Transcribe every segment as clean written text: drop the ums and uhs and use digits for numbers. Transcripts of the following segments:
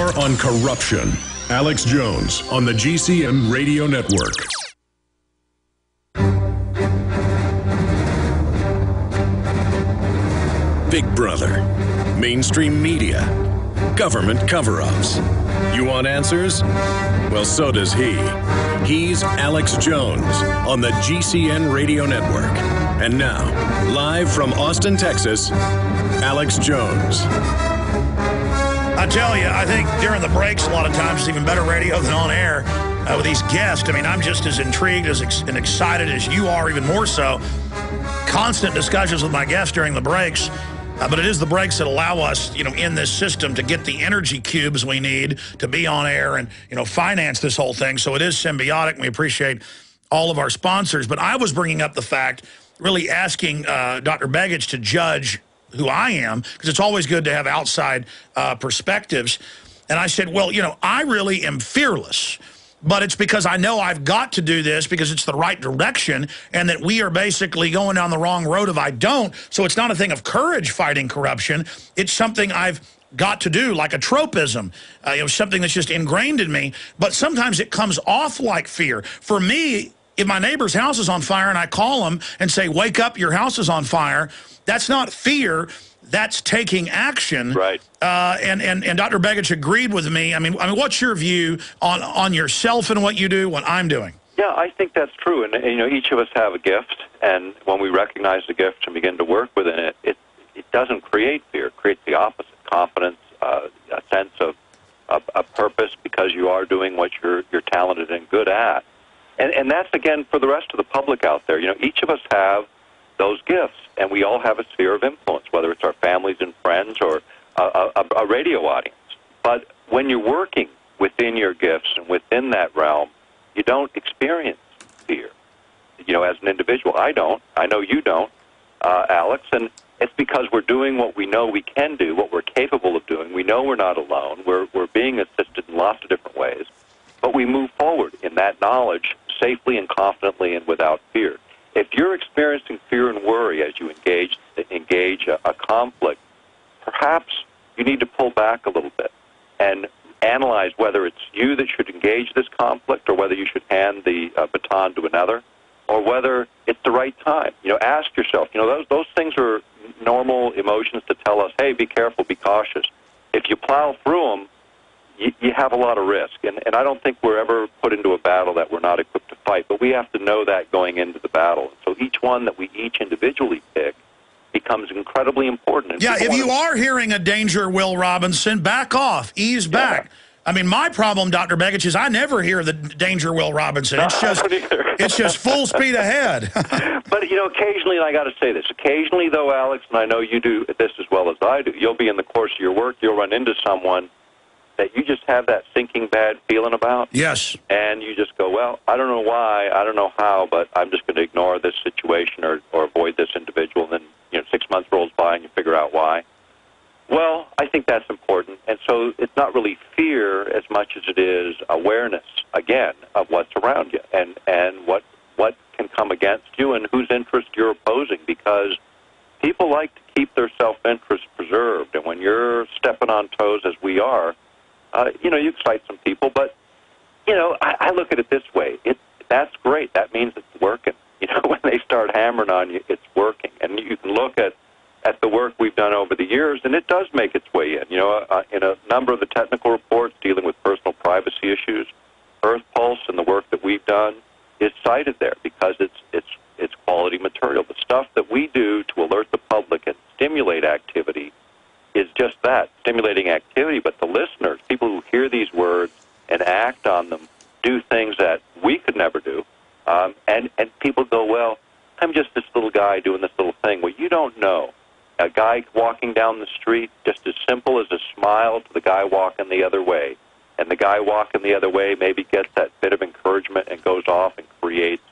More on corruption. Alex Jones on the GCN Radio Network. Big Brother, mainstream media, government cover-ups. You want answers? Well, so does he. He's Alex Jones on the GCN Radio Network. And now, live from Austin, Texas, Alex Jones. I tell you, I think during the breaks, a lot of times it's even better radio than on air with these guests. I mean, I'm just as intrigued and excited as you are, even more so. Constant discussions with my guests during the breaks. But it is the breaks that allow us, in this system to get the energy cubes we need to be on air and, finance this whole thing. So it is symbiotic, and we appreciate all of our sponsors. But I was bringing up the fact, really asking Dr. Begich to judge who I am, because it's always good to have outside perspectives. And I said, well, I really am fearless. But it's because I know I've got to do this because it's the right direction, and that we are basically going down the wrong road if I don't. So it's not a thing of courage fighting corruption. It's something I've got to do, like a tropism, something that's just ingrained in me. But sometimes it comes off like fear. For me, if my neighbor's house is on fire and I call them and say, wake up, your house is on fire, that's not fear. That's taking action. Right. And Dr. Begich agreed with me. I mean, what's your view on yourself and what you do, what I'm doing? Yeah, I think that's true. And each of us have a gift. And when we recognize the gift and begin to work within it, it doesn't create fear. It creates the opposite, confidence, a sense of a purpose because you are doing what you're talented and good at. And that's, again, for the rest of the public out there. Each of us have those gifts, and we all have a sphere of influence, whether it's our families and friends or a radio audience. But when you're working within your gifts and within that realm, you don't experience fear. As an individual, I don't. I know you don't, Alex, and it's because we're doing what we know we can do, what we're capable of doing. We know we're not alone. We're being assisted in lots of different ways, but we move forward in that knowledge safely and confidently and without fear. If you're experiencing fear and worry as you engage a conflict, perhaps you need to pull back a little bit and analyze whether it's you that should engage this conflict or whether you should hand the baton to another or whether it's the right time. Ask yourself, those things are normal emotions to tell us, hey, be careful, be cautious. If you plow through them, you have a lot of risk. And I don't think we're ever put into a battle that we're not equipped to fight, but we have to know that going into the battle. So each one that we each individually pick becomes incredibly important. And yeah, if you are hearing a danger, Will Robinson, back off, ease back. I mean, my problem, Dr. Begich, is I never hear the danger, Will Robinson. It's just full speed ahead. But, occasionally, and I got to say this, occasionally, though, Alex, and I know you do this as well as I do, you'll be in the course of your work, you'll run into someone that you just have that sinking bad feeling about. Yes. And you just go, well, I don't know why, I don't know how, but I'm just going to ignore this situation or avoid this individual. And then, 6 months rolls by and you figure out why. Well, I think that's important. And so it's not really fear as much as it is awareness, again, of what's around you and what can come against you and whose interest you're opposing, because people like to keep their self-interest preserved. And when you're stepping on toes, as we are, you excite some people, but, I look at it this way. That's great. That means it's working. When they start hammering on you, it's working. And you can look at the work we've done over the years, and it does make its way in. In a number of the technical reports dealing with personal privacy issues, Earth Pulse and the work that we've done is cited there because it's quality material. The stuff that we do to alert the public and stimulate activity is just that, stimulating activity. But the listeners, people who hear these words and act on them, do things that we could never do. And people go, well, I'm just this little guy doing this little thing. Well, you don't know. A guy walking down the street, just as simple as a smile to the guy walking the other way. And the guy walking the other way maybe gets that bit of encouragement and goes off and creates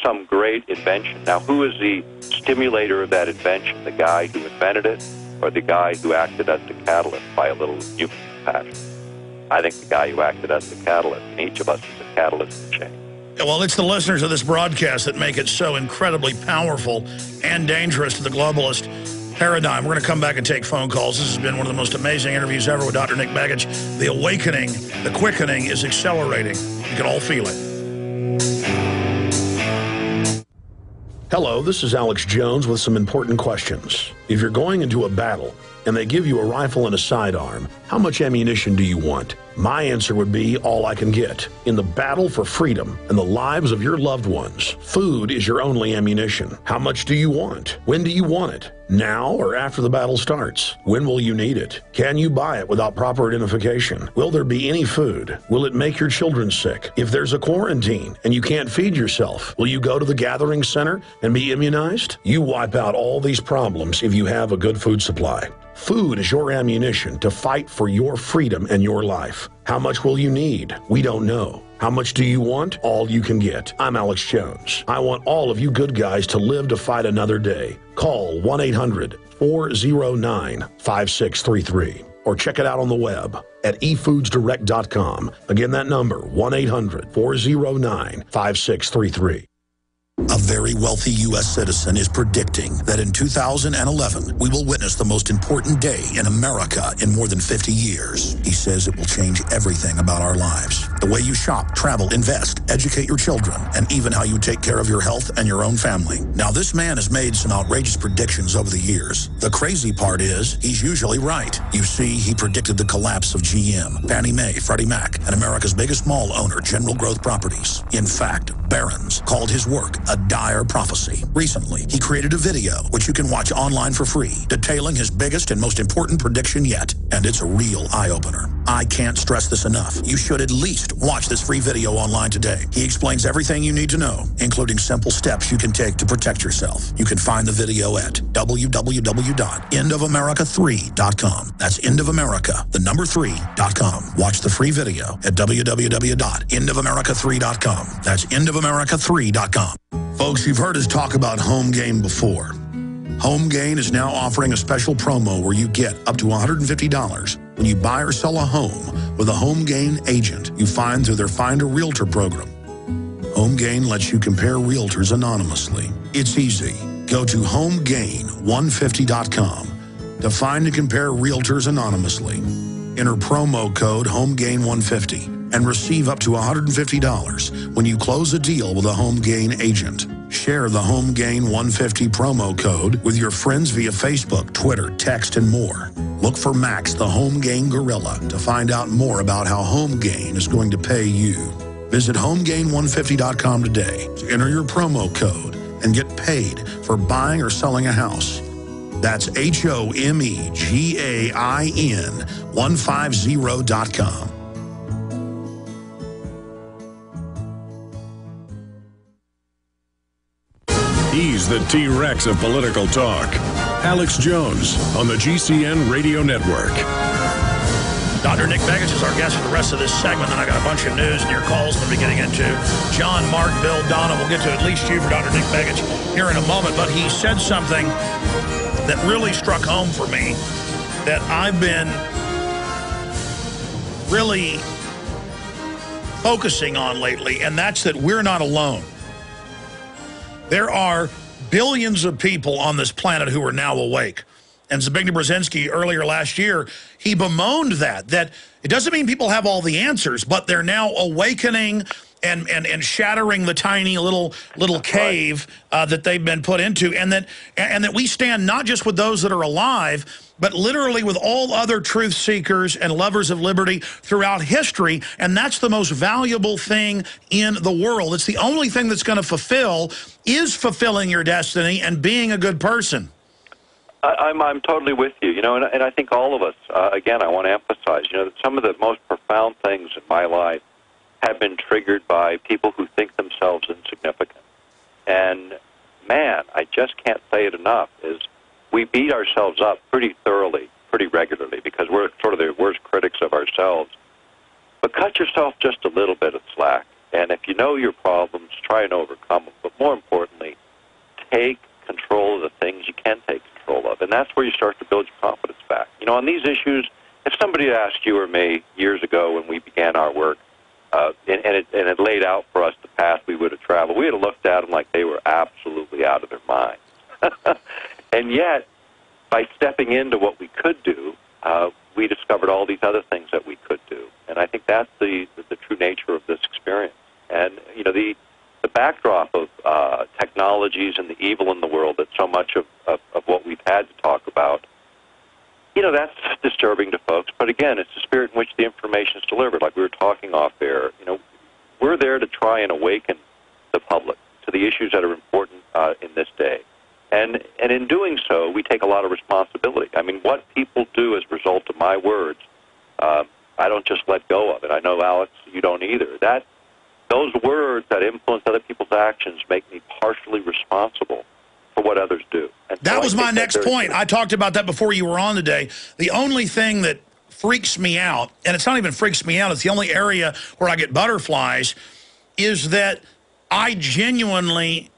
some great invention. Now, who is the stimulator of that invention? The guy who invented it or the guy who acted as the catalyst by a little human compassion? I think the guy who acted as the catalyst, and each of us is a catalyst for change. Well, it's the listeners of this broadcast that make it so incredibly powerful and dangerous to the globalist paradigm. We're going to come back and take phone calls. This has been one of the most amazing interviews ever with Dr. Nick Begich. The awakening, the quickening is accelerating. You can all feel it. Hello, this is Alex Jones with some important questions. If you're going into a battle and they give you a rifle and a sidearm, how much ammunition do you want? My answer would be all I can get. In the battle for freedom and the lives of your loved ones, food is your only ammunition. How much do you want? When do you want it? Now or after the battle starts? When will you need it? Can you buy it without proper identification? Will there be any food? Will it make your children sick? If there's a quarantine and you can't feed yourself, will you go to the gathering center and be immunized? You wipe out all these problems if you have a good food supply. Food is your ammunition to fight for your freedom and your life. How much will you need? We don't know. How much do you want? All you can get. I'm Alex Jones. I want all of you good guys to live to fight another day. Call 1-800-409-5633 or check it out on the web at efoodsdirect.com. Again, that number, 1-800-409-5633. A very wealthy U.S. citizen is predicting that in 2011, we will witness the most important day in America in more than 50 years. He says it will change everything about our lives. The way you shop, travel, invest, educate your children, and even how you take care of your health and your own family. Now, this man has made some outrageous predictions over the years. The crazy part is, he's usually right. You see, he predicted the collapse of GM, Fannie Mae, Freddie Mac, and America's biggest mall owner, General Growth Properties. In fact, Barron's called his work a dire prophecy. Recently, he created a video, which you can watch online for free, detailing his biggest and most important prediction yet. And it's a real eye-opener. I can't stress this enough. You should at least watch this free video online today. He explains everything you need to know, including simple steps you can take to protect yourself. You can find the video at www.endofamerica3.com. That's endofamerica, the number 3.com. Watch the free video at www.endofamerica3.com. That's endofamerica3.com. Folks, you've heard us talk about Home Gain before. Home Gain is now offering a special promo where you get up to $150 when you buy or sell a home with a Home Gain agent you find through their Find a Realtor program. Home Gain lets you compare realtors anonymously. It's easy. Go to homegain150.com to find and compare realtors anonymously. Enter promo code HOMEGAIN150 and receive up to $150 when you close a deal with a Home Gain agent. Share the Home Gain 150 promo code with your friends via Facebook, Twitter, text, and more. Look for Max, the Home Gain Gorilla, to find out more about how Home Gain is going to pay you. Visit homegain150.com today to enter your promo code and get paid for buying or selling a house. That's HOMEGAIN150.com. He's the T-Rex of political talk. Alex Jones on the GCN Radio Network. Dr. Nick Begich is our guest for the rest of this segment. Then I got a bunch of news and your calls we'll be getting into. John, Mark, Bill, Donna, we'll get to at least you for Dr. Nick Begich here in a moment. But he said something that really struck home for me that I've been really focusing on lately, and that's that we're not alone. There are billions of people on this planet who are now awake. And Zbigniew Brzezinski, earlier last year, he bemoaned that it doesn't mean people have all the answers, but they're now awakening and shattering the tiny little cave that they've been put into, and that we stand not just with those that are alive, but literally with all other truth seekers and lovers of liberty throughout history, and that's the most valuable thing in the world. It's the only thing that's going to is fulfilling your destiny and being a good person. I'm totally with you, and I think all of us, again, I want to emphasize, that some of the most profound things in my life have been triggered by people who think themselves insignificant. And, man, I just can't say it enough, is we beat ourselves up pretty thoroughly, pretty regularly, because we're sort of the worst critics of ourselves. But cut yourself just a little bit of slack. And if you know your problems, try and overcome them. But more importantly, take control of the things you can take control of. And that's where you start to build your confidence back. On these issues, if somebody had asked you or me years ago when we began our work, and it laid out for us the path we would have traveled, we would have looked at them like they were absolutely out of their minds. And yet, by stepping into what we could do, we discovered all these other things that we could do. And I think that's the true nature of this experience. And, you know, the backdrop of technologies and the evil in the world, that so much of what we've had to talk about, you know, that's disturbing to folks. But again, it's the spirit in which the information is delivered. Like we were talking off air, you know, we're there to try and awaken the public to the issues that are important in this day. And in doing so, we take a lot of responsibility. I mean, what people do as a result of my words, I don't just let go of it. I know, Alex, you don't either. Those words that influence other people's actions make me partially responsible for what others do. And that so was my next point. I talked about that before you were on today. The only thing that freaks me out, and it's not even freaks me out, it's the only area where I get butterflies, is that I genuinely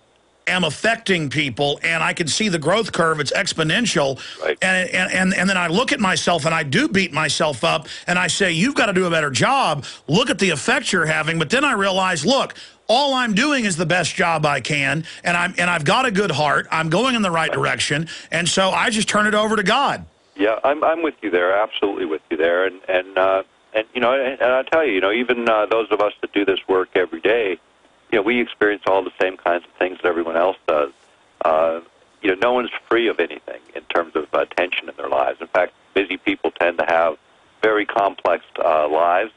am affecting people, and I can see the growth curve. It's exponential. Right. And then I look at myself, and I do beat myself up, and I say, you've got to do a better job. Look at the effect you're having. But then I realize, look, all I'm doing is the best job I can, and I've got a good heart. I'm going in the right direction, and so I just turn it over to God. Yeah, I'm with you there, absolutely with you there. And you know, and I tell you, you know, even those of us that do this work every day, you know, we experience all the same kinds of things that everyone else does. You know, no one's free of anything in terms of tension in their lives. In fact, busy people tend to have very complex lives,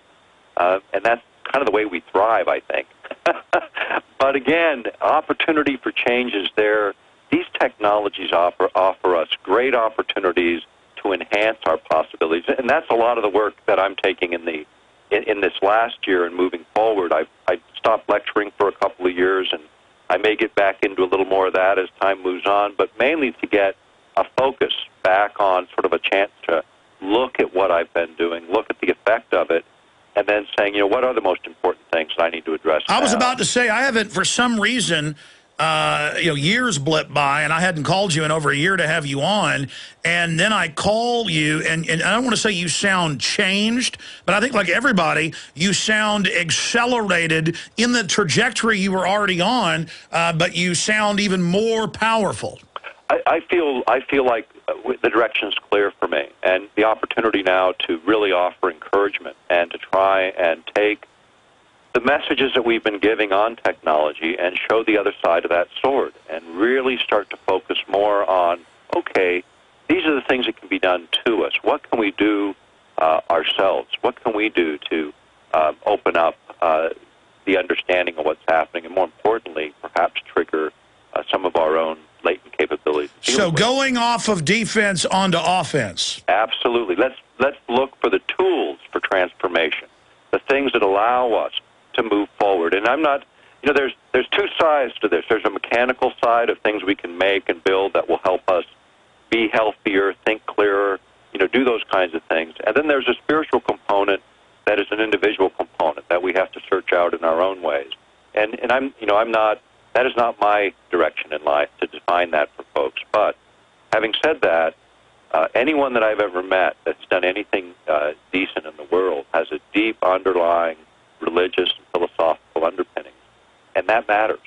and that's kind of the way we thrive, I think. But again, opportunity for change is there. These technologies offer us great opportunities to enhance our possibilities, and that's a lot of the work that I'm taking in this last year and moving forward. I stopped lecturing for a couple of years, and I may get back into a little more of that as time moves on, but mainly to get a focus back on sort of a chance to look at what I've been doing, look at the effect of it, and then saying, you know, what are the most important things that I need to address now? I was about to say, I haven't, for some reason, you know, years blip by, and I hadn't called you in over a year to have you on, and then I call you, and I don't want to say you sound changed, but I think like everybody, you sound accelerated in the trajectory you were already on, but you sound even more powerful. I feel like the direction's clear for me, and the opportunity now to really offer encouragement and to try and take the messages that we've been giving on technology and show the other side of that sword and really start to focus more on, okay, these are the things that can be done to us. What can we do ourselves? What can we do to open up the understanding of what's happening and, more importantly, perhaps trigger some of our own latent capabilities? So going off of defense onto offense. Absolutely. Let's look for the tools for transformation, the things that allow us to move forward. And I'm not, you know, there's two sides to this. There's a mechanical side of things we can make and build that will help us be healthier, think clearer, you know, do those kinds of things. And then there's a spiritual component that is an individual component that we have to search out in our own ways. And that is not my direction in life to define that for folks. But having said that, anyone that I've ever met that's done anything decent in the world has a deep underlying religious and philosophical underpinnings, and that matters.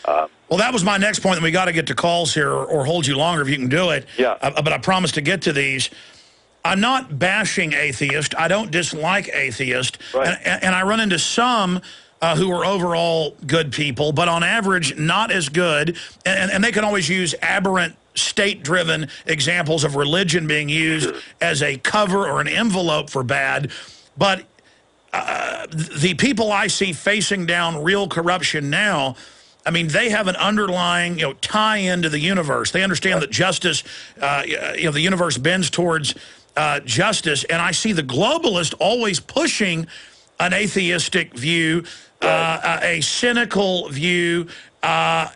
Well, that was my next point, and we got to get to calls here or hold you longer if you can do it. Yeah. But I promise to get to these. I'm not bashing atheist. I don't dislike atheist. Right. And I run into some who are overall good people, but on average not as good. And they can always use aberrant state-driven examples of religion being used as a cover or an envelope for bad. But the people I see facing down real corruption now, I mean, they have an underlying, you know, tie into the universe. They understand that justice, you know, the universe bends towards justice. And I see the globalist always pushing an atheistic view, a cynical view, but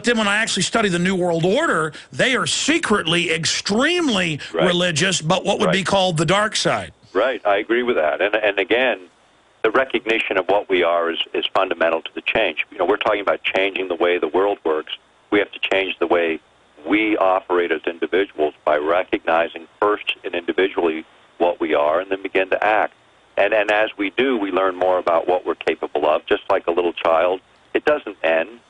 then when I actually study the New World Order, they are secretly extremely religious, but what would be called the dark side. Right, I agree with that. And again, the recognition of what we are is fundamental to the change. You know, we're talking about changing the way the world works. We have to change the way we operate as individuals by recognizing first and individually what we are and then begin to act. And as we do, we learn more about what we're capable of. Just like a little child, it doesn't end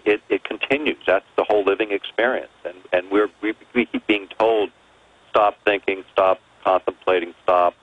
it continues. That's the whole living experience. And we keep being told, stop thinking, stop contemplating, stop